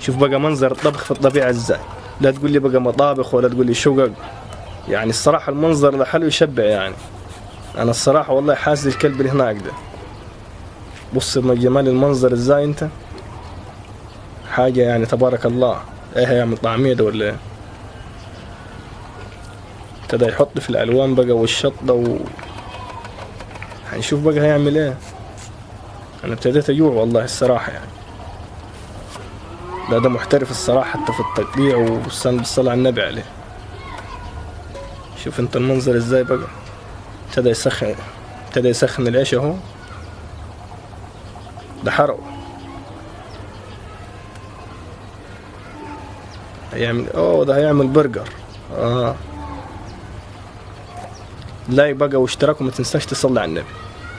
شوف بقى منظر الطبخ في الطبيعة ازاي. لا تقول لي بقى مطابخ ولا تقول لي شقق. يعني الصراحة المنظر ده حلو يشبع يعني. انا الصراحة والله حاسس الكلب اللي هناك ده. بص من جمال المنظر ازاي انت. حاجة يعني تبارك الله. ايه هيعمل طعمية ده ولا ايه؟ ابتدى يحط في الالوان بقى والشطة هنشوف بقى هيعمل ايه. انا ابتديت اجوع والله الصراحة يعني. لا ده محترف الصراحة حتى في التقطيع والصلاة على النبي عليه. شوف انت المنظر ازاي بقى. ابتدى يسخن العيش اهو. ده حرق. ده هيعمل برجر. لايك بقى واشتراك وما تنساش تصلي على النبي.